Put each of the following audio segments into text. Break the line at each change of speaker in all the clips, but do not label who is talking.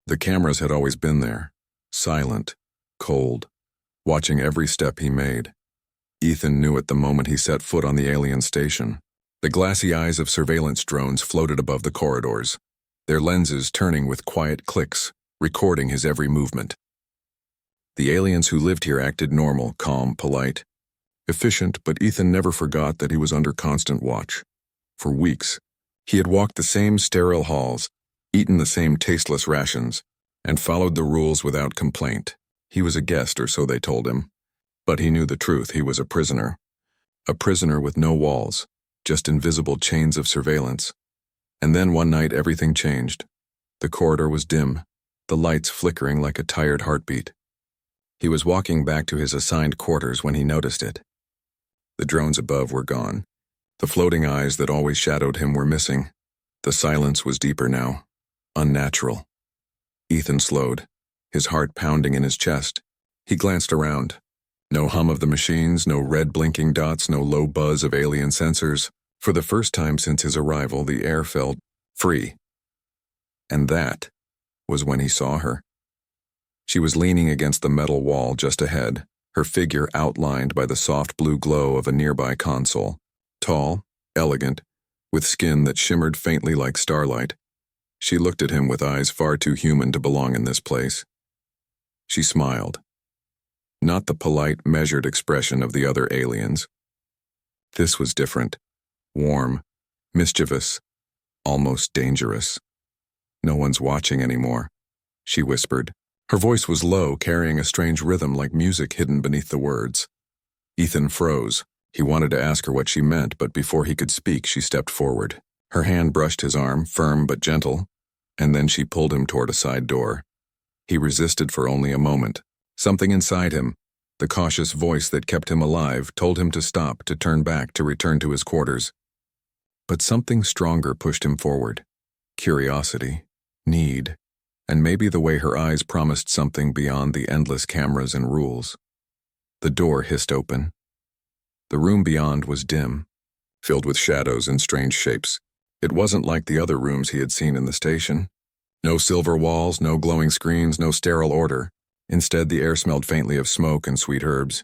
The cameras had always been there, silent, cold, watching every step he made. Ethan knew it the moment he set foot on the alien station. The glassy eyes of surveillance drones floated above the corridors, their lenses turning with quiet clicks, recording his every movement. The aliens who lived here acted normal, calm, polite, efficient, but Ethan never forgot that he was under constant watch. For weeks, he had walked the same sterile halls, eaten the same tasteless rations, and followed the rules without complaint. He was a guest, or so they told him. But he knew the truth. He was a prisoner. A prisoner with no walls, just invisible chains of surveillance. And then one night everything changed. The corridor was dim, the lights flickering like a tired heartbeat. He was walking back to his assigned quarters when he noticed it. The drones above were gone. The floating eyes that always shadowed him were missing. The silence was deeper now, unnatural. Ethan slowed, his heart pounding in his chest. He glanced around. No hum of the machines, no red blinking dots, no low buzz of alien sensors. For the first time since his arrival, the air felt free. And that was when he saw her. She was leaning against the metal wall just ahead, her figure outlined by the soft blue glow of a nearby console. Tall, elegant, with skin that shimmered faintly like starlight. She looked at him with eyes far too human to belong in this place. She smiled. Not the polite, measured expression of the other aliens. This was different. Warm, mischievous, almost dangerous. "No one's watching anymore," she whispered. Her voice was low, carrying a strange rhythm like music hidden beneath the words. Ethan froze. He wanted to ask her what she meant, but before he could speak, she stepped forward. Her hand brushed his arm, firm but gentle, and then she pulled him toward a side door. He resisted for only a moment. Something inside him, the cautious voice that kept him alive, told him to stop, to turn back, to return to his quarters. But something stronger pushed him forward. Curiosity, need, and maybe the way her eyes promised something beyond the endless cameras and rules. The door hissed open. The room beyond was dim, filled with shadows and strange shapes. It wasn't like the other rooms he had seen in the station. No silver walls, no glowing screens, no sterile order. Instead, the air smelled faintly of smoke and sweet herbs.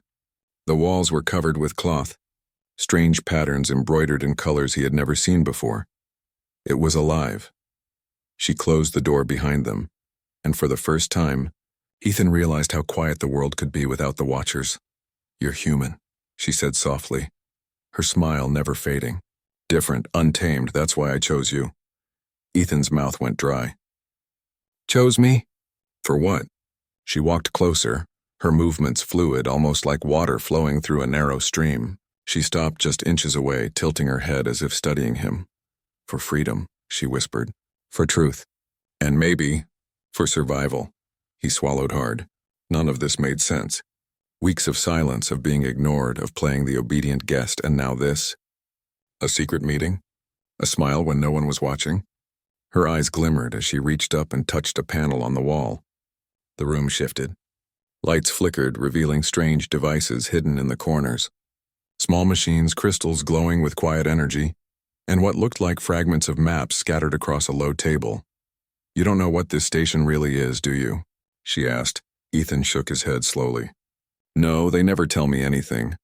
The walls were covered with cloth, strange patterns embroidered in colors he had never seen before. It was alive. She closed the door behind them, and for the first time, Ethan realized how quiet the world could be without the watchers. "You're human," she said softly, her smile never fading. "Different, untamed, that's why I chose you." Ethan's mouth went dry. "Chose me? For what?" She walked closer, her movements fluid, almost like water flowing through a narrow stream. She stopped just inches away, tilting her head as if studying him. "For freedom," she whispered. "For truth. And maybe, for survival." He swallowed hard. None of this made sense. Weeks of silence, of being ignored, of playing the obedient guest, and now this. A secret meeting? A smile when no one was watching? Her eyes glimmered as she reached up and touched a panel on the wall. The room shifted. Lights flickered, revealing strange devices hidden in the corners. Small machines, crystals glowing with quiet energy, and what looked like fragments of maps scattered across a low table. "You don't know what this station really is, do you?" she asked. Ethan shook his head slowly. "No, they never tell me anything."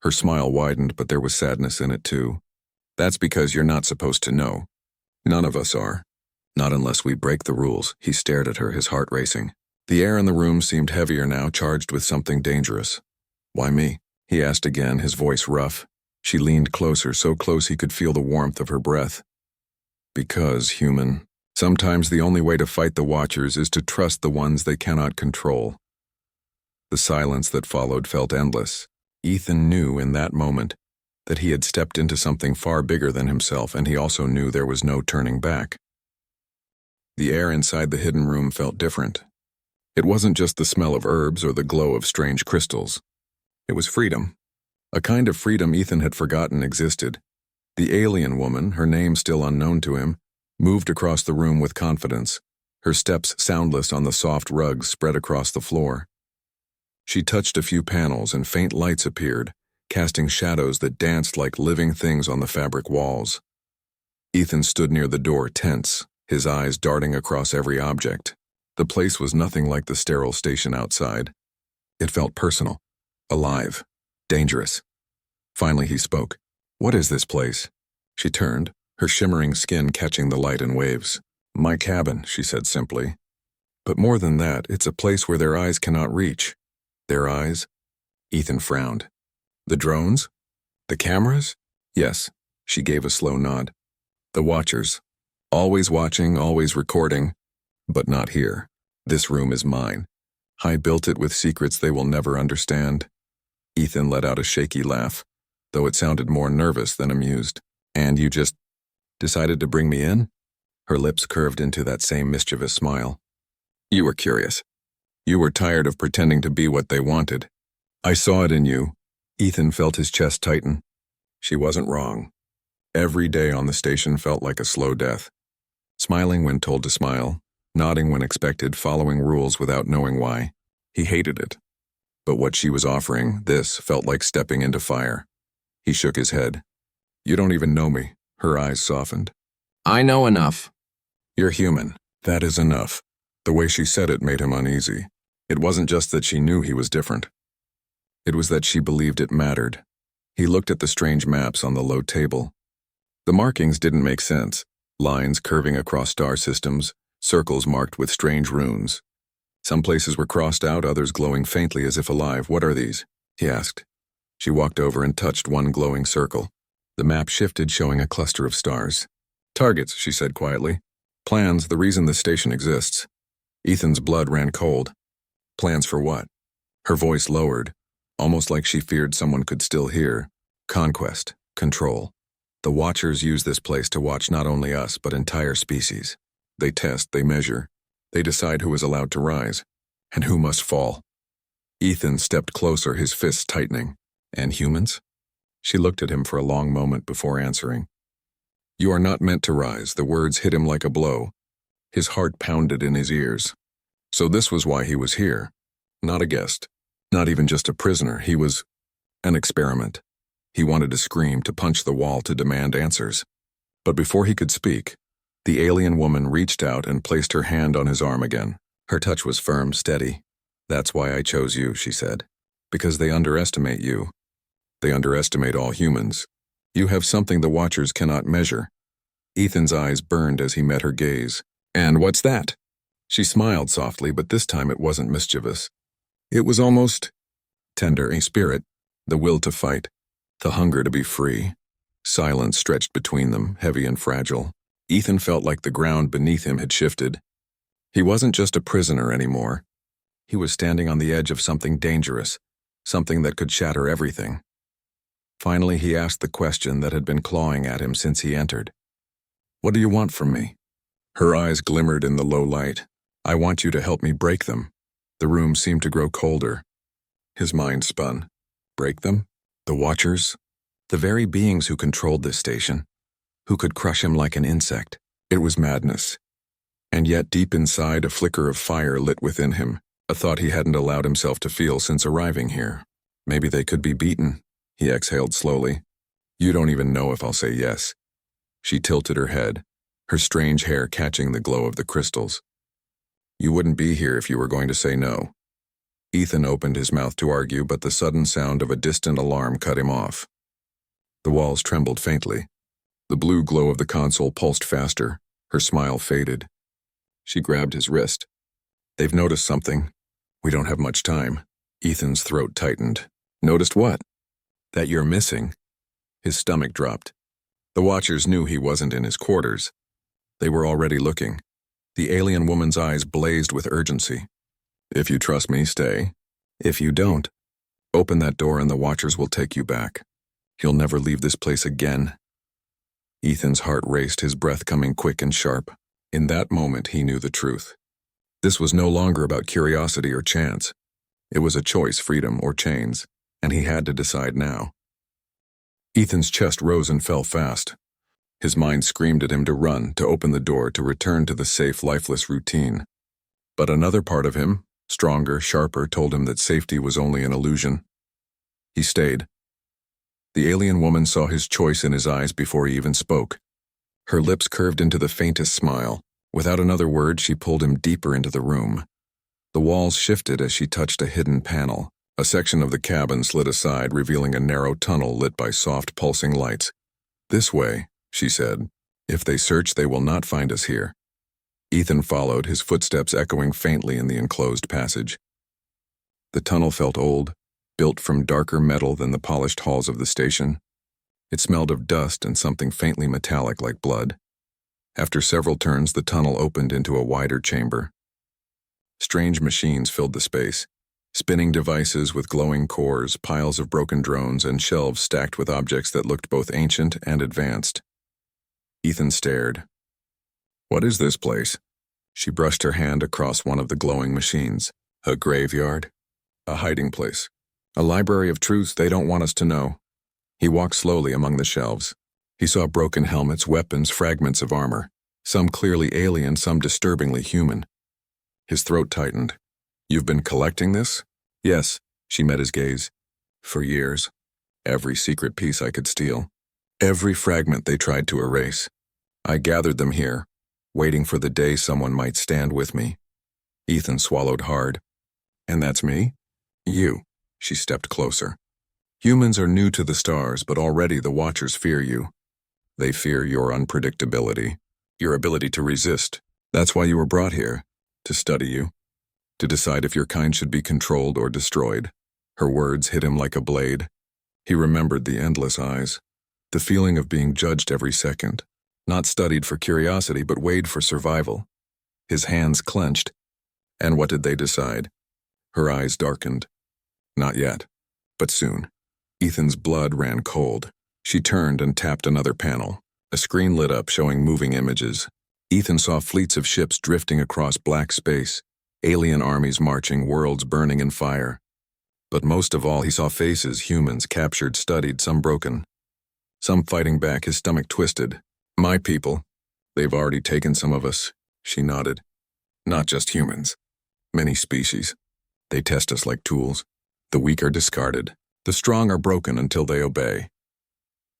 Her smile widened, but there was sadness in it too. "That's because you're not supposed to know. None of us are. Not unless we break the rules." He stared at her, his heart racing. The air in the room seemed heavier now, charged with something dangerous. "Why me?" he asked again, his voice rough. She leaned closer, so close he could feel the warmth of her breath. "Because, human, sometimes the only way to fight the Watchers is to trust the ones they cannot control." The silence that followed felt endless. Ethan knew in that moment that he had stepped into something far bigger than himself, and he also knew there was no turning back. The air inside the hidden room felt different. It wasn't just the smell of herbs or the glow of strange crystals. It was freedom. A kind of freedom Ethan had forgotten existed. The alien woman, her name still unknown to him, moved across the room with confidence, her steps soundless on the soft rugs spread across the floor. She touched a few panels and faint lights appeared, casting shadows that danced like living things on the fabric walls. Ethan stood near the door, tense, his eyes darting across every object. The place was nothing like the sterile station outside. It felt personal, alive, dangerous. Finally he spoke. "What is this place?" She turned, her shimmering skin catching the light and waves. "My cabin," she said simply. "But more than that, it's a place where their eyes cannot reach." "Their eyes?" Ethan frowned. "The drones? The cameras?" "Yes," she gave a slow nod. "The watchers. Always watching, always recording. But not here. This room is mine. I built it with secrets they will never understand." Ethan let out a shaky laugh, though it sounded more nervous than amused. "And you just decided to bring me in?" Her lips curved into that same mischievous smile. "You were curious. You were tired of pretending to be what they wanted. I saw it in you." Ethan felt his chest tighten. She wasn't wrong. Every day on the station felt like a slow death. Smiling when told to smile, nodding when expected, following rules without knowing why. He hated it. But what she was offering, this, felt like stepping into fire. He shook his head. "You don't even know me." Her eyes softened.
"I know enough."
"You're human. That is enough." The way she said it made him uneasy. It wasn't just that she knew he was different. It was that she believed it mattered. He looked at the strange maps on the low table. The markings didn't make sense. Lines curving across star systems, circles marked with strange runes. Some places were crossed out, others glowing faintly as if alive. "What are these?" he asked. She walked over and touched one glowing circle. The map shifted, showing a cluster of stars. "Targets," she said quietly. "Plans, the reason the station exists." Ethan's blood ran cold. "Plans for what?" Her voice lowered, almost like she feared someone could still hear. "Conquest, control. The Watchers use this place to watch not only us, but entire species. They test, they measure. They decide who is allowed to rise, and who must fall." Ethan stepped closer, his fists tightening. "And humans?" She looked at him for a long moment before answering. "You are not meant to rise." The words hit him like a blow. His heart pounded in his ears. So this was why he was here. Not a guest. Not even just a prisoner. He was an experiment. He wanted to scream, to punch the wall, to demand answers. But before he could speak, the alien woman reached out and placed her hand on his arm again. Her touch was firm, steady. "That's why I chose you," she said. "Because they underestimate you. They underestimate all humans. You have something the Watchers cannot measure." Ethan's eyes burned as he met her gaze. "And what's that?" She smiled softly, but this time it wasn't mischievous. It was almost tender, a spirit, the will to fight, the hunger to be free. Silence stretched between them, heavy and fragile. Ethan felt like the ground beneath him had shifted. He wasn't just a prisoner anymore. He was standing on the edge of something dangerous, something that could shatter everything. Finally, he asked the question that had been clawing at him since he entered. "What do you want from me?" Her eyes glimmered in the low light. "I want you to help me break them." The room seemed to grow colder. His mind spun. Break them? The Watchers? The very beings who controlled this station, who could crush him like an insect. It was madness. And yet deep inside, a flicker of fire lit within him, a thought he hadn't allowed himself to feel since arriving here. Maybe they could be beaten. He exhaled slowly. "You don't even know if I'll say yes." She tilted her head, her strange hair catching the glow of the crystals. "You wouldn't be here if you were going to say no." Ethan opened his mouth to argue, but the sudden sound of a distant alarm cut him off. The walls trembled faintly. The blue glow of the console pulsed faster. Her smile faded. She grabbed his wrist. "They've noticed something. We don't have much time." Ethan's throat tightened. "Noticed what?" "That you're missing." His stomach dropped. The Watchers knew he wasn't in his quarters. They were already looking. The alien woman's eyes blazed with urgency. "If you trust me, stay. If you don't, open that door and the Watchers will take you back. You'll never leave this place again." Ethan's heart raced, his breath coming quick and sharp. In that moment, he knew the truth. This was no longer about curiosity or chance. It was a choice, freedom or chains, and he had to decide now. Ethan's chest rose and fell fast. His mind screamed at him to run, to open the door, to return to the safe, lifeless routine. But another part of him, stronger, sharper, told him that safety was only an illusion. He stayed. The alien woman saw his choice in his eyes before he even spoke. Her lips curved into the faintest smile. Without another word, she pulled him deeper into the room. The walls shifted as she touched a hidden panel. A section of the cabin slid aside, revealing a narrow tunnel lit by soft, pulsing lights. "This way," she said. "If they search, they will not find us here." Ethan followed, his footsteps echoing faintly in the enclosed passage. The tunnel felt old, built from darker metal than the polished halls of the station. It smelled of dust and something faintly metallic like blood. After several turns, the tunnel opened into a wider chamber. Strange machines filled the space. Spinning devices with glowing cores, piles of broken drones, and shelves stacked with objects that looked both ancient and advanced. Ethan stared. "What is this place?" She brushed her hand across one of the glowing machines. "A graveyard? A hiding place? A library of truths they don't want us to know." He walked slowly among the shelves. He saw broken helmets, weapons, fragments of armor, some clearly alien, some disturbingly human. His throat tightened. "You've been collecting this?" "Yes," she met his gaze. "For years. Every secret piece I could steal. Every fragment they tried to erase. I gathered them here, waiting for the day someone might stand with me." Ethan swallowed hard. "And that's me?" "You." She stepped closer. "Humans are new to the stars, but already the Watchers fear you. They fear your unpredictability, your ability to resist. That's why you were brought here, to study you, to decide if your kind should be controlled or destroyed." Her words hit him like a blade. He remembered the endless eyes, the feeling of being judged every second, not studied for curiosity but weighed for survival. His hands clenched. And what did they decide? Her eyes darkened. Not yet, but soon. Ethan's blood ran cold. She turned and tapped another panel. A screen lit up showing moving images. Ethan saw fleets of ships drifting across black space, alien armies marching, worlds burning in fire. But most of all, he saw faces, humans, captured, studied, some broken. Some fighting back, his stomach twisted. "My people. They've already taken some of us," she nodded. "Not just humans. Many species. They test us like tools. The weak are discarded. The strong are broken until they obey."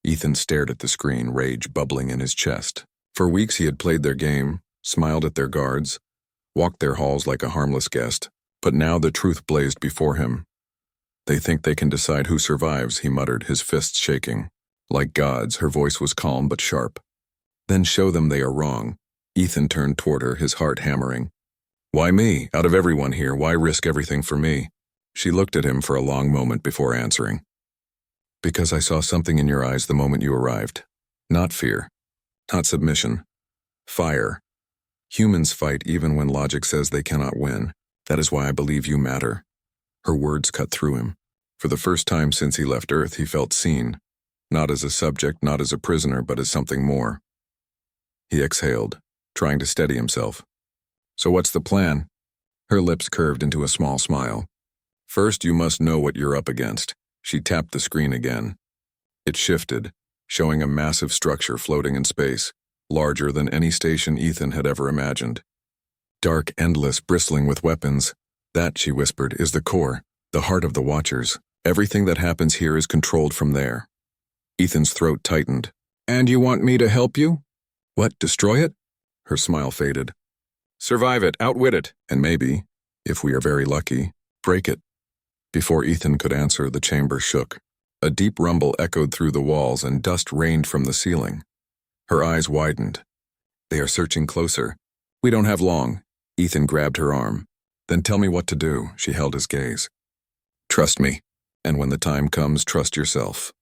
Ethan stared at the screen, rage bubbling in his chest. For weeks he had played their game, smiled at their guards, walked their halls like a harmless guest, but now the truth blazed before him. "They think they can decide who survives," he muttered, his fists shaking. Like gods, her voice was calm but sharp. "Then show them they are wrong." Ethan turned toward her, his heart hammering. "Why me? Out of everyone here, why risk everything for me?" She looked at him for a long moment before answering. "Because I saw something in your eyes the moment you arrived. Not fear. Not submission. Fire. Humans fight even when logic says they cannot win. That is why I believe you matter." Her words cut through him. For the first time since he left Earth, he felt seen. Not as a subject, not as a prisoner, but as something more. He exhaled, trying to steady himself. "So what's the plan?" Her lips curved into a small smile. "First, you must know what you're up against." She tapped the screen again. It shifted, showing a massive structure floating in space, larger than any station Ethan had ever imagined. "Dark, endless, bristling with weapons. That," she whispered, "is the core, the heart of the Watchers. Everything that happens here is controlled from there." Ethan's throat tightened. "And you want me to help you?" "What, destroy it?" Her smile faded. "Survive it, outwit it, and maybe, if we are very lucky, break it." Before Ethan could answer, the chamber shook. A deep rumble echoed through the walls and dust rained from the ceiling. Her eyes widened. "They are searching closer. We don't have long." Ethan grabbed her arm. "Then tell me what to do." She held his gaze. "Trust me, and when the time comes, trust yourself."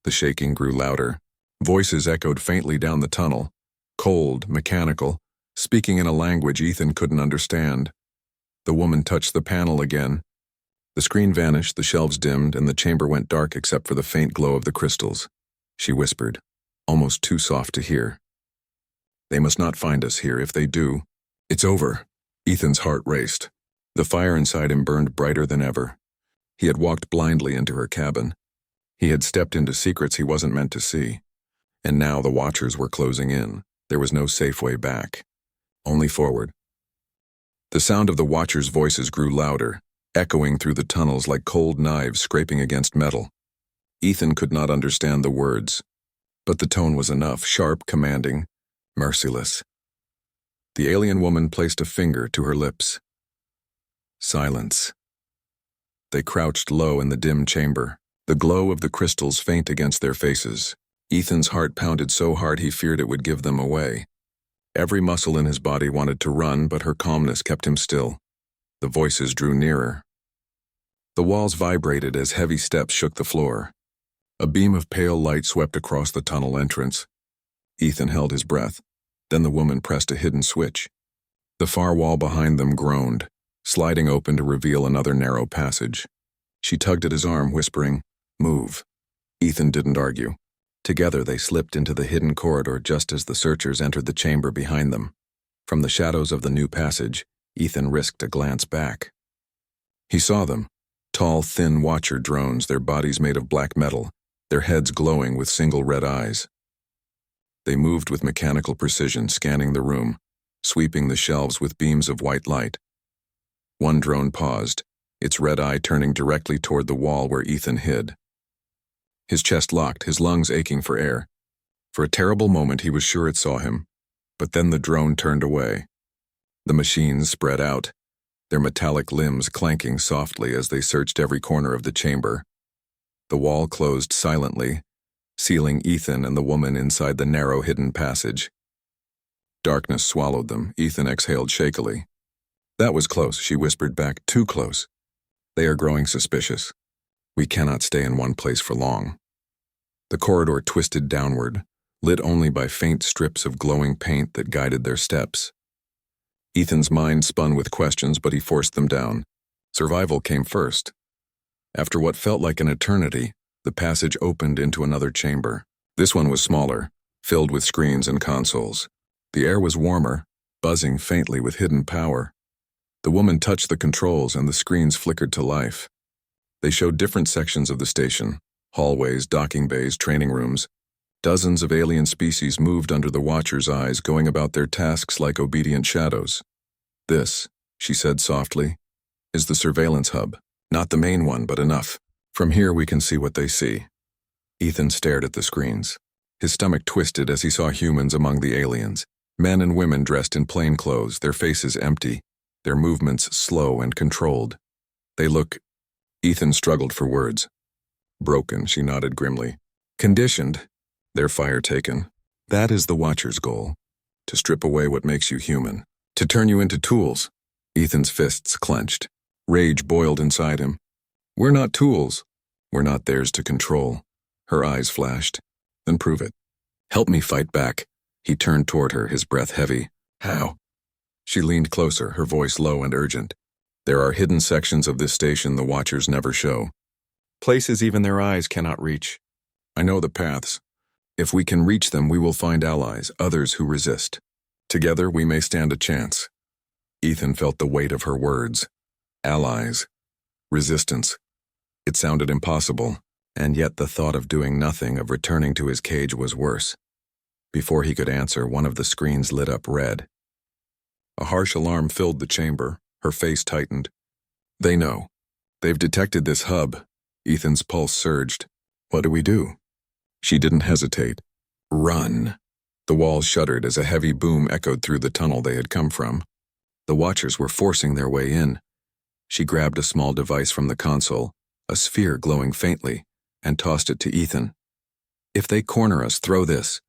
The shaking grew louder. Voices echoed faintly down the tunnel, cold, mechanical, speaking in a language Ethan couldn't understand. The woman touched the panel again. The screen vanished, the shelves dimmed, and the chamber went dark except for the faint glow of the crystals. She whispered, almost too soft to hear. "They must not find us here. If they do, it's over." Ethan's heart raced. The fire inside him burned brighter than ever. He had walked blindly into her cabin. He had stepped into secrets he wasn't meant to see. And now the Watchers were closing in. There was no safe way back. Only forward. The sound of the Watchers' voices grew louder, echoing through the tunnels like cold knives scraping against metal. Ethan could not understand the words, but the tone was enough, sharp, commanding, merciless. The alien woman placed a finger to her lips. Silence. They crouched low in the dim chamber, the glow of the crystals faint against their faces. Ethan's heart pounded so hard he feared it would give them away. Every muscle in his body wanted to run, but her calmness kept him still. The voices drew nearer. The walls vibrated as heavy steps shook the floor. A beam of pale light swept across the tunnel entrance. Ethan held his breath. Then the woman pressed a hidden switch. The far wall behind them groaned, sliding open to reveal another narrow passage. She tugged at his arm, whispering, "Move." Ethan didn't argue. Together they slipped into the hidden corridor just as the searchers entered the chamber behind them. From the shadows of the new passage, Ethan risked a glance back. He saw them, tall, thin watcher drones, their bodies made of black metal, their heads glowing with single red eyes. They moved with mechanical precision, scanning the room, sweeping the shelves with beams of white light. One drone paused, its red eye turning directly toward the wall where Ethan hid. His chest locked, his lungs aching for air. For a terrible moment he was sure it saw him, but then the drone turned away. The machines spread out, their metallic limbs clanking softly as they searched every corner of the chamber. The wall closed silently, sealing Ethan and the woman inside the narrow hidden passage. Darkness swallowed them. Ethan exhaled shakily. "That was close," she whispered back. "Too close. They are growing suspicious. We cannot stay in one place for long." The corridor twisted downward, lit only by faint strips of glowing paint that guided their steps. Ethan's mind spun with questions, but he forced them down. Survival came first. After what felt like an eternity, the passage opened into another chamber. This one was smaller, filled with screens and consoles. The air was warmer, buzzing faintly with hidden power. The woman touched the controls and the screens flickered to life. They showed different sections of the station: hallways, docking bays, training rooms. Dozens of alien species moved under the watchers' eyes, going about their tasks like obedient shadows. "This," she said softly, "is the surveillance hub. Not the main one, but enough. From here we can see what they see." Ethan stared at the screens. His stomach twisted as he saw humans among the aliens. Men and women dressed in plain clothes, their faces empty, their movements slow and controlled. "They look..." Ethan struggled for words. "Broken," she nodded grimly. "Conditioned. Their fire taken. That is the Watcher's goal. To strip away what makes you human. To turn you into tools." Ethan's fists clenched. Rage boiled inside him. "We're not tools. We're not theirs to control." Her eyes flashed. "Then prove it. Help me fight back." He turned toward her, his breath heavy. "How?" She leaned closer, her voice low and urgent. "There are hidden sections of this station the Watchers never show. Places even their eyes cannot reach. I know the paths. If we can reach them, we will find allies, others who resist. Together, we may stand a chance." Ethan felt the weight of her words. Allies. Resistance. It sounded impossible, and yet the thought of doing nothing, of returning to his cage, was worse. Before he could answer, one of the screens lit up red. A harsh alarm filled the chamber. Her face tightened. "They know. They've detected this hub." Ethan's pulse surged. "What do we do?" She didn't hesitate. "Run." The walls shuddered as a heavy boom echoed through the tunnel they had come from. The Watchers were forcing their way in. She grabbed a small device from the console, a sphere glowing faintly, and tossed it to Ethan. "If they corner us, throw this."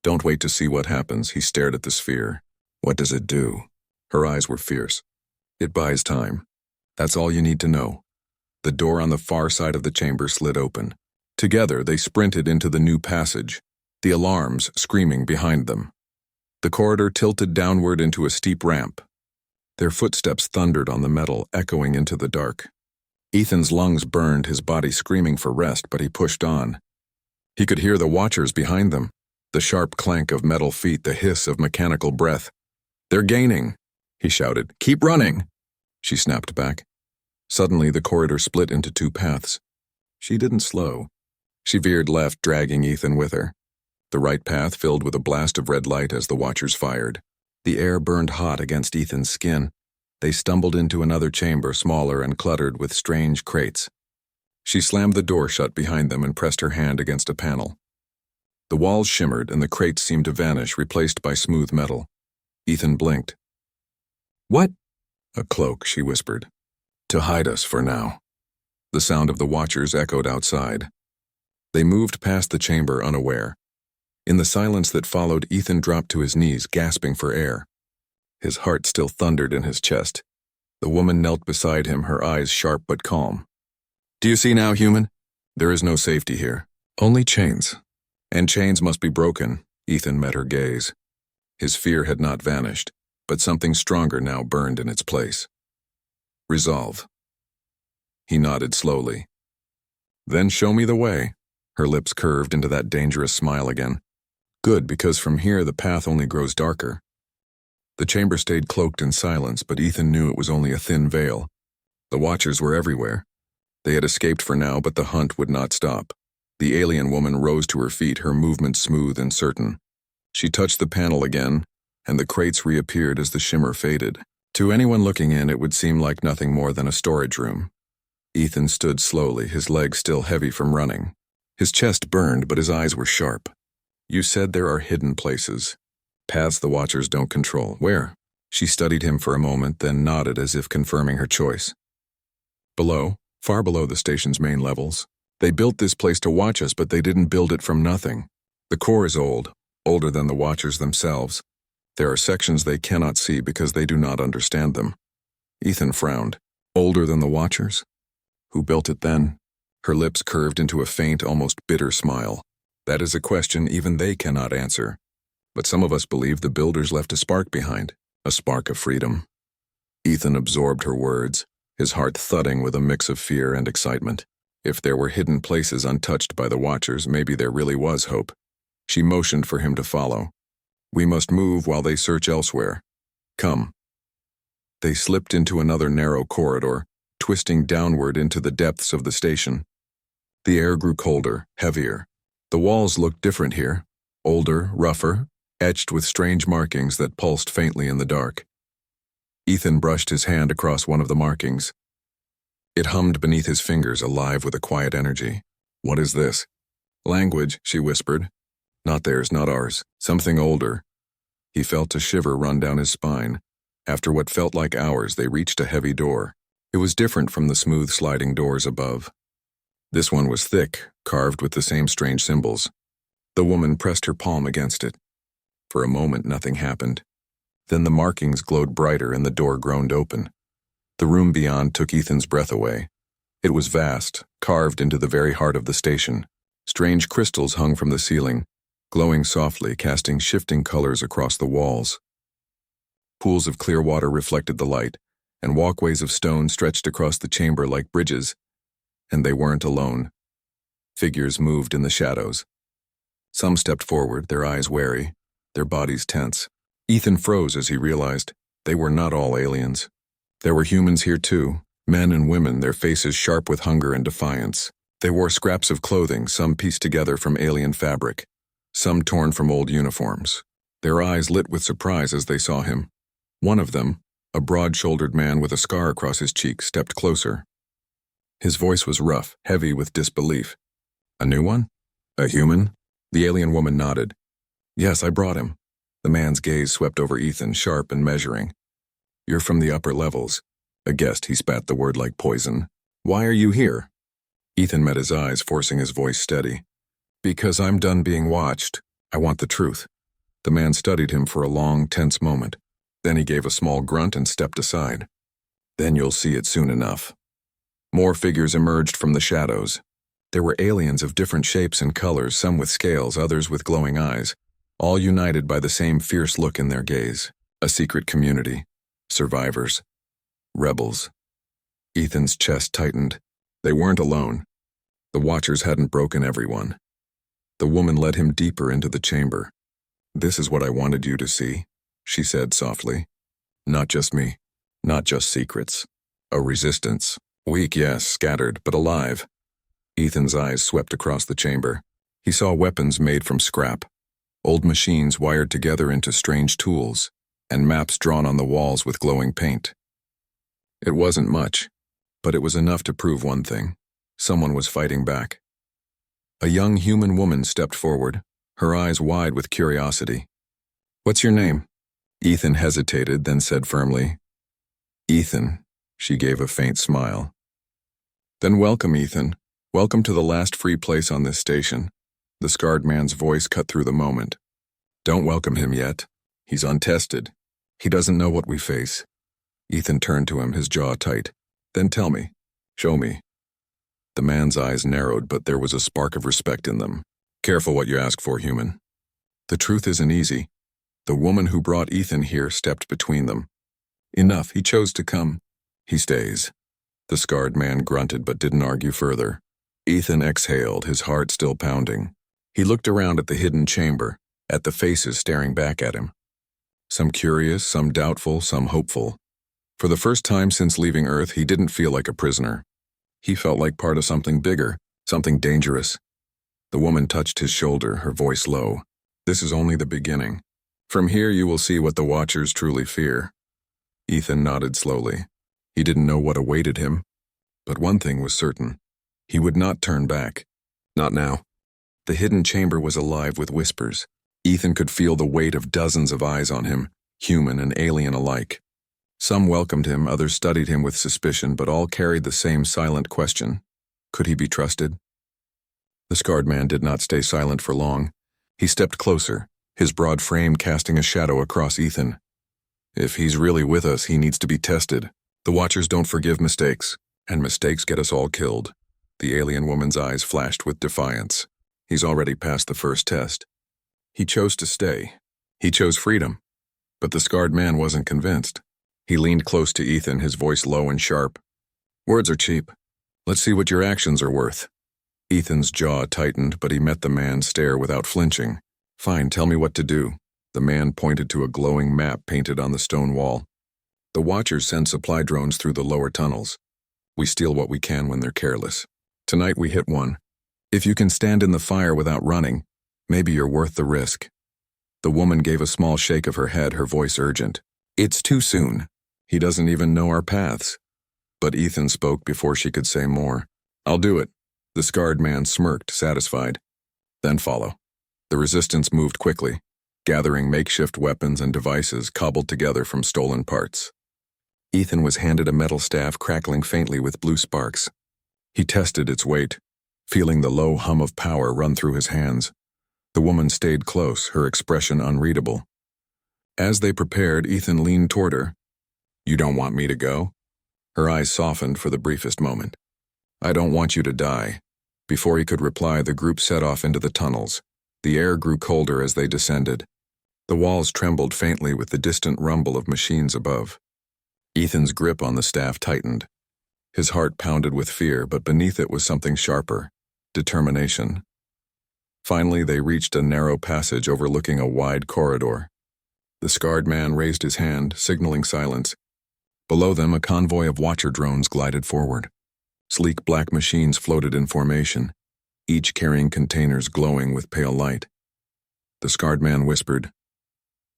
"Don't wait to see what happens." He stared at the sphere. "What does it do?" Her eyes were fierce. "It buys time. That's all you need to know." The door on the far side of the chamber slid open. Together, they sprinted into the new passage, the alarms screaming behind them. The corridor tilted downward into a steep ramp. Their footsteps thundered on the metal, echoing into the dark. Ethan's lungs burned, his body screaming for rest, but he pushed on. He could hear the Watchers behind them, the sharp clank of metal feet, the hiss of mechanical breath. "They're gaining," he shouted. "Keep running." She snapped back. Suddenly, the corridor split into two paths. She didn't slow. She veered left, dragging Ethan with her. The right path filled with a blast of red light as the Watchers fired. The air burned hot against Ethan's skin. They stumbled into another chamber, smaller and cluttered with strange crates. She slammed the door shut behind them and pressed her hand against a panel. The walls shimmered and the crates seemed to vanish, replaced by smooth metal. Ethan blinked.
What?
A cloak, she whispered. To hide us for now. The sound of the watchers echoed outside. They moved past the chamber unaware. In the silence that followed, Ethan dropped to his knees, gasping for air. His heart still thundered in his chest. The woman knelt beside him, her eyes sharp but calm. Do you see now, human? There is no safety here. Only chains. And chains must be broken. Ethan met her gaze. His fear had not vanished, but something stronger now burned in its place. Resolve. He nodded slowly. Then show me the way. Her lips curved into that dangerous smile again. Good, because from here the path only grows darker. The chamber stayed cloaked in silence, but Ethan knew it was only a thin veil. The watchers were everywhere. They had escaped for now, but the hunt would not stop. The alien woman rose to her feet, her movement smooth and certain. She touched the panel again, and the crates reappeared as the shimmer faded. To anyone looking in, it would seem like nothing more than a storage room. Ethan stood slowly, his legs still heavy from running. His chest burned, but his eyes were sharp. You said there are hidden places. Paths the watchers don't control. Where? She studied him for a moment, then nodded as if confirming her choice. Below, far below the station's main levels. They built this place to watch us, but they didn't build it from nothing. The core is old, older than the watchers themselves. There are sections they cannot see because they do not understand them. Ethan frowned. Older than the watchers? Who built it then? Her lips curved into a faint, almost bitter smile. That is a question even they cannot answer. But some of us believe the builders left a spark behind, a spark of freedom. Ethan absorbed her words, his heart thudding with a mix of fear and excitement. If there were hidden places untouched by the watchers, maybe there really was hope. She motioned for him to follow. We must move while they search elsewhere. Come. They slipped into another narrow corridor, twisting downward into the depths of the station. The air grew colder, heavier. The walls looked different here, older, rougher, etched with strange markings that pulsed faintly in the dark. Ethan brushed his hand across one of the markings. It hummed beneath his fingers, alive with a quiet energy. What is this? Language, she whispered. Not theirs, not ours. Something older. He felt a shiver run down his spine. After what felt like hours, they reached a heavy door. It was different from the smooth sliding doors above. This one was thick, carved with the same strange symbols. The woman pressed her palm against it. For a moment, nothing happened. Then the markings glowed brighter and the door groaned open. The room beyond took Ethan's breath away. It was vast, carved into the very heart of the station. Strange crystals hung from the ceiling, glowing softly, casting shifting colors across the walls. Pools of clear water reflected the light, and walkways of stone stretched across the chamber like bridges. And they weren't alone. Figures moved in the shadows. Some stepped forward, their eyes wary, their bodies tense. Ethan froze as he realized they were not all aliens. There were humans here too, men and women, their faces sharp with hunger and defiance. They wore scraps of clothing, some pieced together from alien fabric, some torn from old uniforms. Their eyes lit with surprise as they saw him. One of them, a broad-shouldered man with a scar across his cheek, stepped closer. His voice was rough, heavy with disbelief. A new one? A human? The alien woman nodded. Yes, I brought him. The man's gaze swept over Ethan, sharp and measuring. You're from the upper levels. A guest, he spat the word like poison. Why are you here? Ethan met his eyes, forcing his voice steady. Because I'm done being watched. I want the truth. The man studied him for a long, tense moment. Then he gave a small grunt and stepped aside. Then you'll see it soon enough. More figures emerged from the shadows. There were aliens of different shapes and colors, some with scales, others with glowing eyes, all united by the same fierce look in their gaze. A secret community. Survivors. Rebels. Ethan's chest tightened. They weren't alone. The watchers hadn't broken everyone. The woman led him deeper into the chamber. This is what I wanted you to see, she said softly. Not just me. Not just secrets. A resistance. Weak, yes, scattered, but alive. Ethan's eyes swept across the chamber. He saw weapons made from scrap, old machines wired together into strange tools, and maps drawn on the walls with glowing paint. It wasn't much, but it was enough to prove one thing. Someone was fighting back. A young human woman stepped forward, her eyes wide with curiosity. What's your name? Ethan hesitated, then said firmly, "Ethan." She gave a faint smile. "Then welcome, Ethan. Welcome to the last free place on this station." The scarred man's voice cut through the moment. "Don't welcome him yet. He's untested. He doesn't know what we face." Ethan turned to him, his jaw tight. "Then tell me. Show me." The man's eyes narrowed, but there was a spark of respect in them. "Careful what you ask for, human. The truth isn't easy. The woman who brought Ethan here stepped between them. Enough, he chose to come. He stays." The scarred man grunted but didn't argue further. Ethan exhaled, his heart still pounding. He looked around at the hidden chamber, at the faces staring back at him. Some curious, some doubtful, some hopeful. For the first time since leaving Earth, he didn't feel like a prisoner. He felt like part of something bigger, something dangerous. The woman touched his shoulder, her voice low. "This is only the beginning. From here you will see what the Watchers truly fear." Ethan nodded slowly. He didn't know what awaited him, but one thing was certain. He would not turn back. Not now. The hidden chamber was alive with whispers. Ethan could feel the weight of dozens of eyes on him, human and alien alike. Some welcomed him, others studied him with suspicion, but all carried the same silent question. Could he be trusted? The scarred man did not stay silent for long. He stepped closer, his broad frame casting a shadow across Ethan. "If he's really with us, he needs to be tested. The Watchers don't forgive mistakes, and mistakes get us all killed." The alien woman's eyes flashed with defiance. "He's already passed the first test. He chose to stay. He chose freedom." But the scarred man wasn't convinced. He leaned close to Ethan, his voice low and sharp. "Words are cheap. Let's see what your actions are worth." Ethan's jaw tightened, but he met the man's stare without flinching. "Fine, tell me what to do." The man pointed to a glowing map painted on the stone wall. "The Watchers send supply drones through the lower tunnels. We steal what we can when they're careless. Tonight we hit one. If you can stand in the fire without running, maybe you're worth the risk." The woman gave a small shake of her head, her voice urgent. "It's too soon. He doesn't even know our paths." But Ethan spoke before she could say more. "I'll do it." The scarred man smirked, satisfied. "Then follow." The resistance moved quickly, gathering makeshift weapons and devices cobbled together from stolen parts. Ethan was handed a metal staff crackling faintly with blue sparks. He tested its weight, feeling the low hum of power run through his hands. The woman stayed close, her expression unreadable. As they prepared, Ethan leaned toward her. "You don't want me to go?" Her eyes softened for the briefest moment. "I don't want you to die." Before he could reply, the group set off into the tunnels. The air grew colder as they descended. The walls trembled faintly with the distant rumble of machines above. Ethan's grip on the staff tightened. His heart pounded with fear, but beneath it was something sharper, determination. Finally, they reached a narrow passage overlooking a wide corridor. The scarred man raised his hand, signaling silence. Below them, a convoy of Watcher drones glided forward. Sleek black machines floated in formation, each carrying containers glowing with pale light. The scarred man whispered,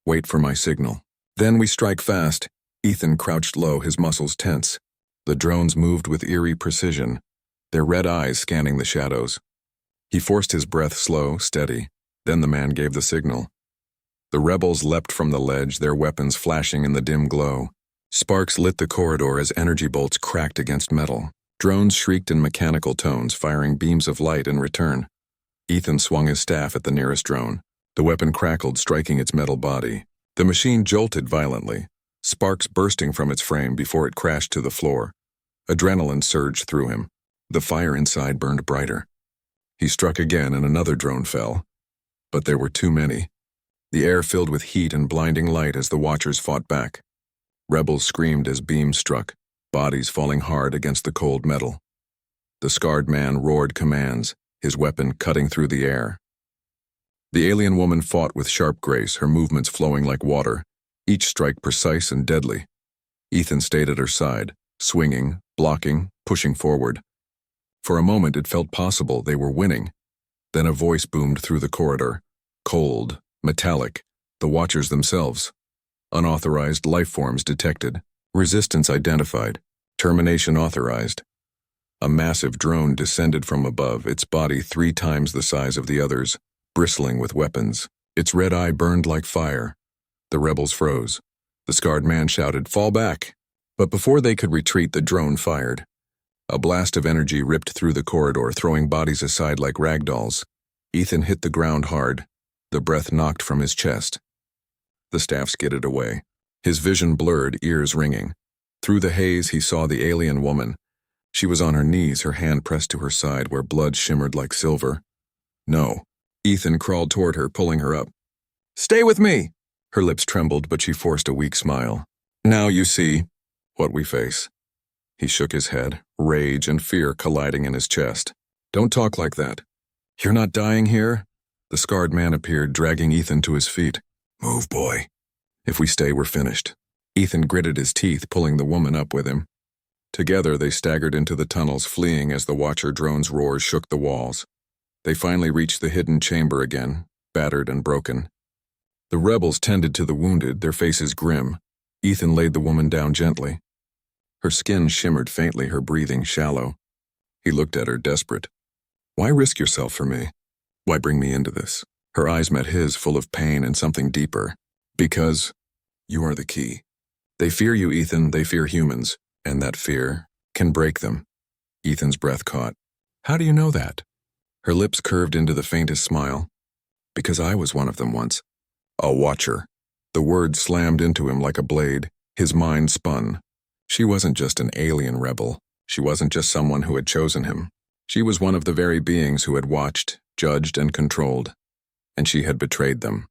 "Wait for my signal. Then we strike fast." Ethan crouched low, his muscles tense. The drones moved with eerie precision, their red eyes scanning the shadows. He forced his breath slow, steady. Then the man gave the signal. The rebels leapt from the ledge, their weapons flashing in the dim glow. Sparks lit the corridor as energy bolts cracked against metal. Drones shrieked in mechanical tones, firing beams of light in return. Ethan swung his staff at the nearest drone. The weapon crackled, striking its metal body. The machine jolted violently, sparks bursting from its frame before it crashed to the floor. Adrenaline surged through him. The fire inside burned brighter. He struck again and another drone fell. But there were too many. The air filled with heat and blinding light as the Watchers fought back. Rebels screamed as beams struck, bodies falling hard against the cold metal. The scarred man roared commands, his weapon cutting through the air. The alien woman fought with sharp grace, her movements flowing like water, each strike precise and deadly. Ethan stayed at her side, swinging, blocking, pushing forward. For a moment it felt possible they were winning. Then a voice boomed through the corridor, cold, metallic, the Watchers themselves. Unauthorized life forms detected, resistance identified, termination authorized. A massive drone descended from above, its body 3 times the size of the others, bristling with weapons. Its red eye burned like fire. The rebels froze. The scarred man shouted, "Fall back!" But before they could retreat, the drone fired. A blast of energy ripped through the corridor, throwing bodies aside like rag dolls. Ethan hit the ground hard. The breath knocked from his chest. The staff skidded away. His vision blurred, ears ringing. Through the haze, he saw the alien woman. She was on her knees, her hand pressed to her side where blood shimmered like silver. No. Ethan crawled toward her, pulling her up. "Stay with me!" Her lips trembled, but she forced a weak smile. "Now you see what we face." He shook his head, rage and fear colliding in his chest. "Don't talk like that. You're not dying here?" The scarred man appeared, dragging Ethan to his feet. "Move, boy. If we stay, we're finished." Ethan gritted his teeth, pulling the woman up with him. Together, they staggered into the tunnels, fleeing as the Watcher drone's roars shook the walls. They finally reached the hidden chamber again, battered and broken. The rebels tended to the wounded, their faces grim. Ethan laid the woman down gently. Her skin shimmered faintly, her breathing shallow. He looked at her, desperate. "Why risk yourself for me? Why bring me into this?" Her eyes met his, full of pain and something deeper. "Because you are the key. They fear you, Ethan. They fear humans, and that fear can break them." Ethan's breath caught. "How do you know that?" Her lips curved into the faintest smile. "Because I was one of them once. A Watcher." The word slammed into him like a blade. His mind spun. She wasn't just an alien rebel. She wasn't just someone who had chosen him. She was one of the very beings who had watched, judged, and controlled. And she had betrayed them.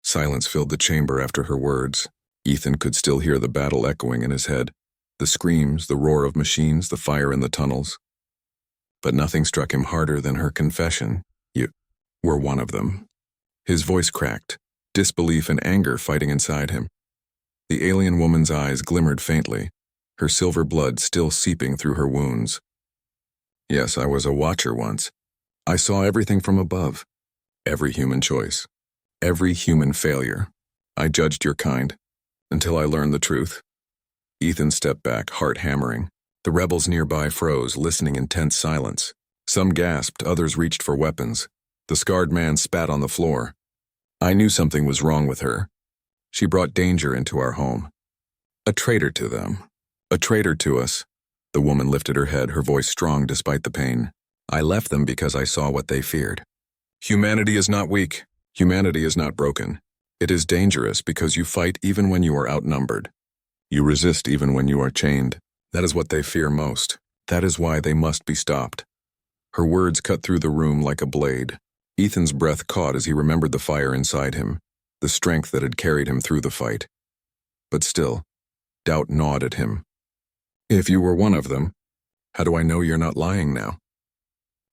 Silence filled the chamber after her words. Ethan could still hear the battle echoing in his head. The screams, the roar of machines, the fire in the tunnels. But nothing struck him harder than her confession. "You were one of them." His voice cracked, disbelief and anger fighting inside him. The alien woman's eyes glimmered faintly, her silver blood still seeping through her wounds. "Yes, I was a Watcher once. I saw everything from above. Every human choice. Every human failure. I judged your kind, until I learned the truth." Ethan stepped back, heart hammering. The rebels nearby froze, listening in tense silence. Some gasped, others reached for weapons. The scarred man spat on the floor. "I knew something was wrong with her. She brought danger into our home. A traitor to them. A traitor to us." The woman lifted her head, her voice strong despite the pain. "I left them because I saw what they feared. Humanity is not weak. Humanity is not broken. It is dangerous because you fight even when you are outnumbered. You resist even when you are chained. That is what they fear most. That is why they must be stopped." Her words cut through the room like a blade. Ethan's breath caught as he remembered the fire inside him, the strength that had carried him through the fight. But still, doubt gnawed at him. "If you were one of them, how do I know you're not lying now?"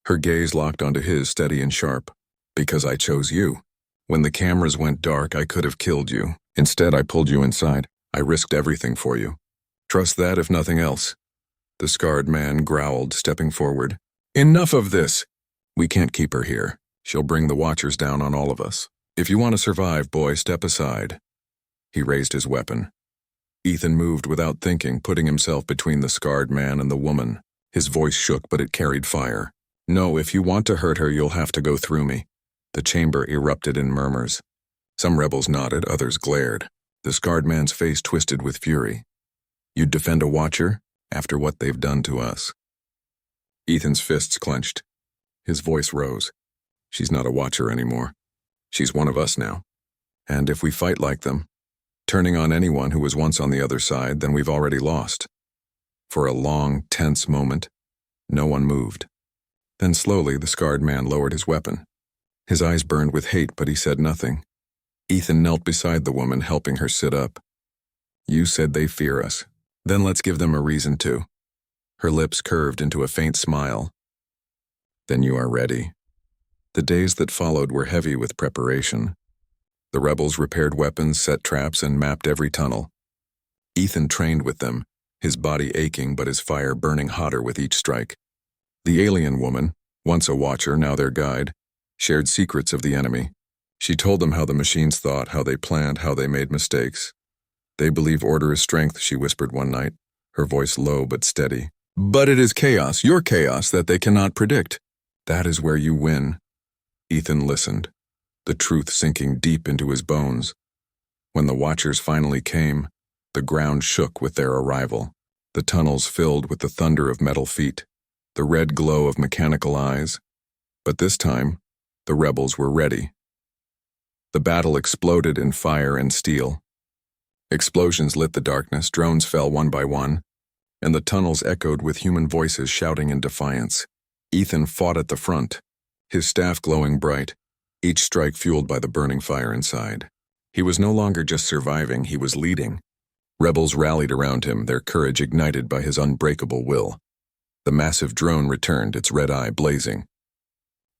Her gaze locked onto his, steady and sharp. "Because I chose you. When the cameras went dark, I could have killed you. Instead, I pulled you inside. I risked everything for you. Trust that, if nothing else." The scarred man growled, stepping forward. "Enough of this! We can't keep her here. She'll bring the Watchers down on all of us. If you want to survive, boy, step aside." He raised his weapon. Ethan moved without thinking, putting himself between the scarred man and the woman. His voice shook, but it carried fire. "No, if you want to hurt her, you'll have to go through me." The chamber erupted in murmurs. Some rebels nodded, others glared. The scarred man's face twisted with fury. "You'd defend a Watcher after what they've done to us?" Ethan's fists clenched. His voice rose. "She's not a Watcher anymore. She's one of us now. And if we fight like them, turning on anyone who was once on the other side, then we've already lost." For a long, tense moment, no one moved. Then slowly the scarred man lowered his weapon. His eyes burned with hate, but he said nothing. Ethan knelt beside the woman, helping her sit up. "You said they fear us. Then let's give them a reason to." Her lips curved into a faint smile. "Then you are ready." The days that followed were heavy with preparation. The rebels repaired weapons, set traps, and mapped every tunnel. Ethan trained with them, his body aching but his fire burning hotter with each strike. The alien woman, once a Watcher, now their guide, shared secrets of the enemy. She told them how the machines thought, how they planned, how they made mistakes. "They believe order is strength," she whispered one night, her voice low but steady. "But it is chaos, your chaos, that they cannot predict. That is where you win." Ethan listened, the truth sinking deep into his bones. When the Watchers finally came, the ground shook with their arrival. The tunnels filled with the thunder of metal feet, the red glow of mechanical eyes. But this time, the rebels were ready. The battle exploded in fire and steel. Explosions lit the darkness, drones fell one by one, and the tunnels echoed with human voices shouting in defiance. Ethan fought at the front, his staff glowing bright, each strike fueled by the burning fire inside. He was no longer just surviving, he was leading. Rebels rallied around him, their courage ignited by his unbreakable will. The massive drone returned, its red eye blazing.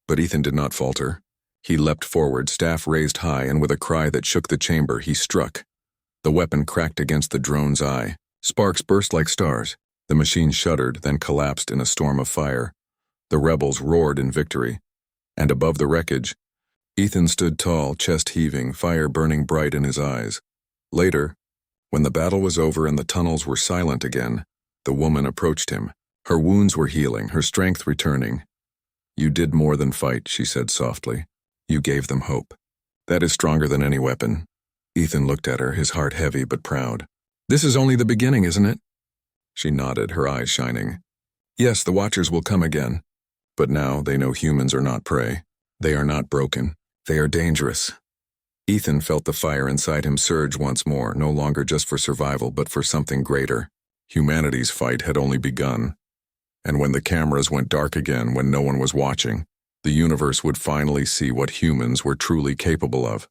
But Ethan did not falter. He leapt forward, staff raised high, and with a cry that shook the chamber, he struck. The weapon cracked against the drone's eye. Sparks burst like stars. The machine shuddered, then collapsed in a storm of fire. The rebels roared in victory. And above the wreckage, Ethan stood tall, chest heaving, fire burning bright in his eyes. Later, when the battle was over and the tunnels were silent again, the woman approached him. Her wounds were healing, her strength returning. "You did more than fight," she said softly. "You gave them hope. That is stronger than any weapon." Ethan looked at her, his heart heavy but proud. "This is only the beginning, isn't it?" She nodded, her eyes shining. "Yes, the Watchers will come again. But now they know humans are not prey. They are not broken. They are dangerous." Ethan felt the fire inside him surge once more, no longer just for survival, but for something greater. Humanity's fight had only begun. And when the cameras went dark again, when no one was watching, the universe would finally see what humans were truly capable of.